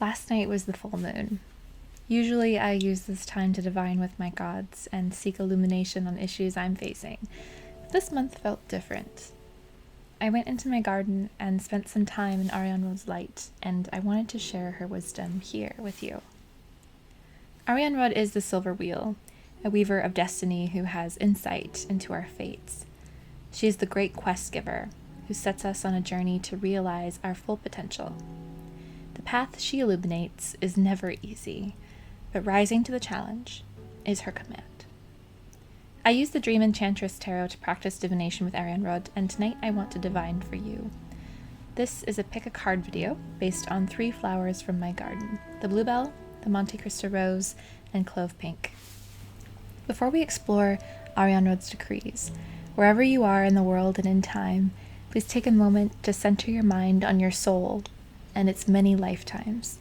Last night was the full moon. Usually I use this time to divine with my gods and seek illumination on issues I'm facing. This month felt different. I went into my garden and spent some time in Arianrhod's light, and I wanted to share her wisdom here with you. Arianrhod is the silver wheel, a weaver of destiny who has insight into our fates. She is the great quest giver, who sets us on a journey to realize our full potential. The path she illuminates is never easy, but rising to the challenge is her command. I use the Dream Enchantress Tarot to practice divination with Arianrhod, and tonight I want to divine for you. This is a pick a card video based on 3 flowers from my garden: the Bluebell, the Monte Cristo rose, and Clove Pink. Before we explore Arianrhod's decrees, wherever you are in the world and in time, please take a moment to center your mind on your soul and its many lifetimes.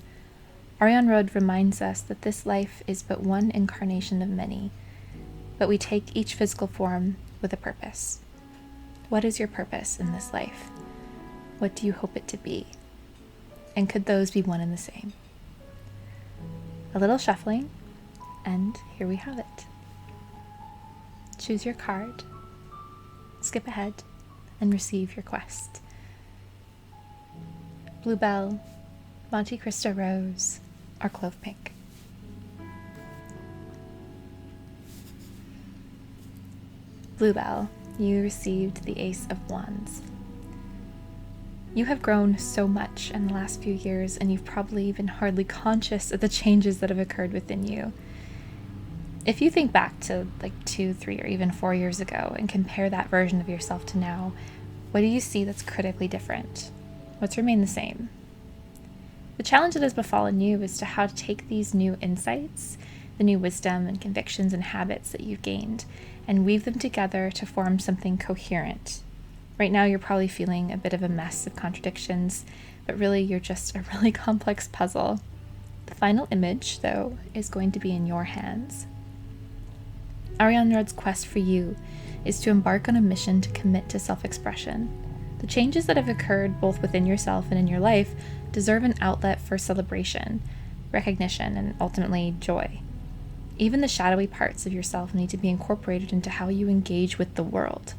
Arianrhod reminds us that this life is but one incarnation of many, but we take each physical form with a purpose. What is your purpose in this life? What do you hope it to be? And could those be one and the same? A little shuffling, and here we have it. Choose your card, skip ahead, and receive your quest. Bluebell, Monte Cristo rose, or Clove Pink. Bluebell, you received the Ace of Wands. You have grown so much in the last few years, and you've probably been hardly conscious of the changes that have occurred within you. If you think back to 2, 3, or even 4 years ago and compare that version of yourself to now, what do you see that's critically different? What's remained the same? The challenge that has befallen you is to how to take these new insights, the new wisdom and convictions and habits that you've gained, and weave them together to form something coherent. Right now you're probably feeling a bit of a mess of contradictions, but really you're just a really complex puzzle. The final image, though, is going to be in your hands. Arianrhod's quest for you is to embark on a mission to commit to self-expression. The changes that have occurred both within yourself and in your life deserve an outlet for celebration, recognition, and ultimately joy. Even the shadowy parts of yourself need to be incorporated into how you engage with the world.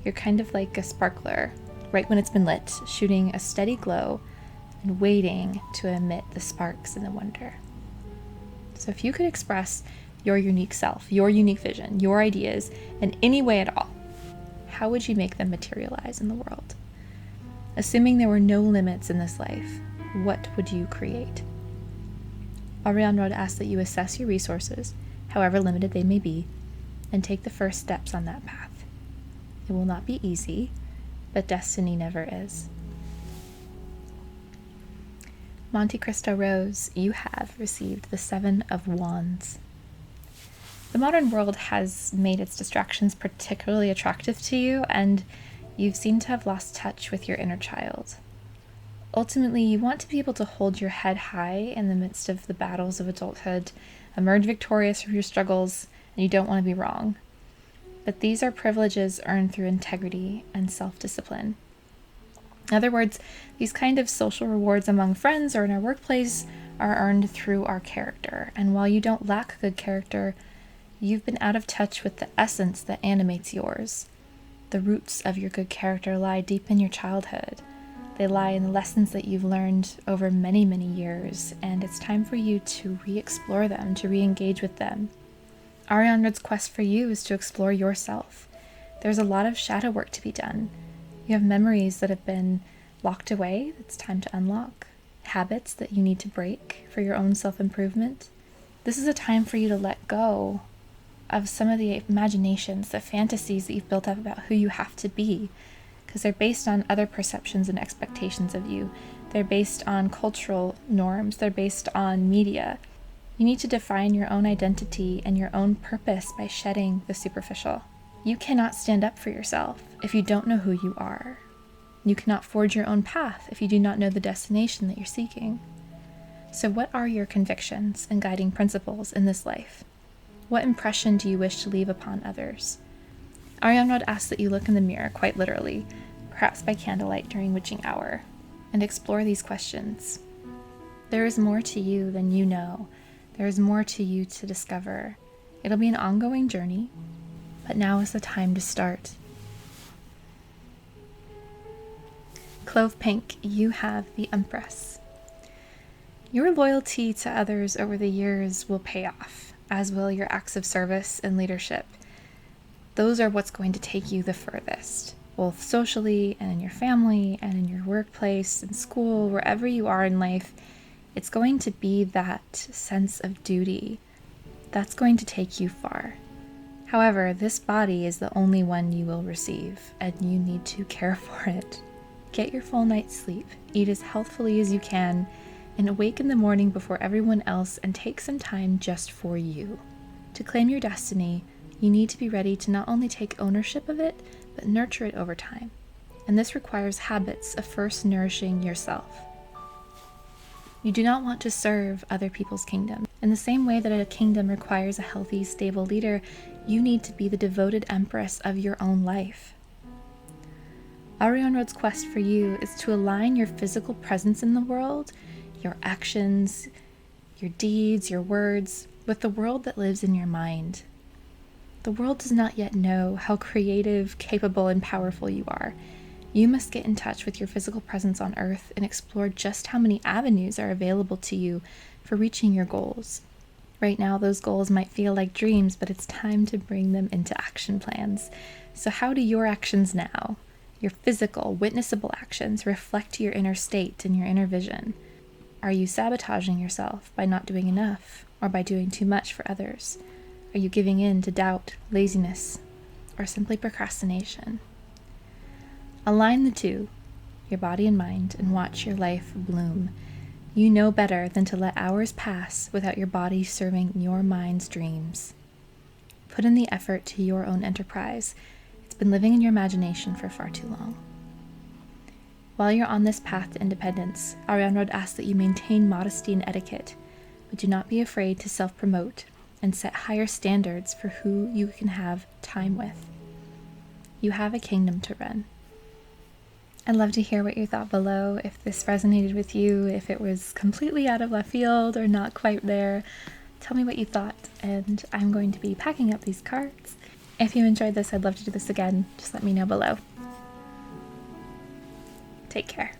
You're kind of like a sparkler, right when it's been lit, shooting a steady glow and waiting to emit the sparks and the wonder. So if you could express your unique self, your unique vision, your ideas in any way at all, how would you make them materialize in the world? Assuming there were no limits in this life, what would you create? Arianrhod asks that you assess your resources, however limited they may be, and take the first steps on that path. It will not be easy, but destiny never is. Monte Cristo rose, you have received the 7 of Wands. The modern world has made its distractions particularly attractive to you, and you've seemed to have lost touch with your inner child. Ultimately, you want to be able to hold your head high in the midst of the battles of adulthood, emerge victorious from your struggles, and you don't want to be wrong. But these are privileges earned through integrity and self-discipline. In other words, these kind of social rewards among friends or in our workplace are earned through our character. And while you don't lack good character, you've been out of touch with the essence that animates yours. The roots of your good character lie deep in your childhood. They lie in the lessons that you've learned over many, many years, and it's time for you to re-explore them, to re-engage with them. Arianrhod's quest for you is to explore yourself. There's a lot of shadow work to be done. You have memories that have been locked away, it's time to unlock. Habits that you need to break for your own self-improvement. This is a time for you to let go of some of the imaginations, the fantasies that you've built up about who you have to be, because they're based on other perceptions and expectations of you. They're based on cultural norms. They're based on media. You need to define your own identity and your own purpose by shedding the superficial. You cannot stand up for yourself if you don't know who you are. You cannot forge your own path if you do not know the destination that you're seeking. So what are your convictions and guiding principles in this life? What impression do you wish to leave upon others? Arianrhod asks that you look in the mirror, quite literally, perhaps by candlelight during witching hour, and explore these questions. There is more to you than you know. There is more to you to discover. It'll be an ongoing journey, but now is the time to start. Clove Pink, you have the Empress. Your loyalty to others over the years will pay off, as will your acts of service and leadership. Those are what's going to take you the furthest, both socially and in your family and in your workplace and school, wherever you are in life. It's going to be that sense of duty that's going to take you far. However, this body is the only one you will receive, and you need to care for it. Get your full night's sleep, eat as healthfully as you can, and awake in the morning before everyone else and take some time just for you. To claim your destiny, you need to be ready to not only take ownership of it, but nurture it over time. And this requires habits of first nourishing yourself. You do not want to serve other people's kingdom. In the same way that a kingdom requires a healthy, stable leader, you need to be the devoted empress of your own life. Arianrhod's quest for you is to align your physical presence in the world, your actions, your deeds, your words, with the world that lives in your mind. The world does not yet know how creative, capable, and powerful you are. You must get in touch with your physical presence on Earth and explore just how many avenues are available to you for reaching your goals. Right now, those goals might feel like dreams, but it's time to bring them into action plans. So how do your actions now, your physical, witnessable actions, reflect your inner state and your inner vision? Are you sabotaging yourself by not doing enough or by doing too much for others? Are you giving in to doubt, laziness, or simply procrastination? Align the two, your body and mind, and watch your life bloom. You know better than to let hours pass without your body serving your mind's dreams. Put in the effort to your own enterprise. It's been living in your imagination for far too long. While you're on this path to independence, Arianrhod asks that you maintain modesty and etiquette, but do not be afraid to self-promote and set higher standards for who you can have time with. You have a kingdom to run. I'd love to hear what you thought below, if this resonated with you, if it was completely out of left field or not quite there. Tell me what you thought, and I'm going to be packing up these cards. If you enjoyed this, I'd love to do this again. Just let me know below. Take care.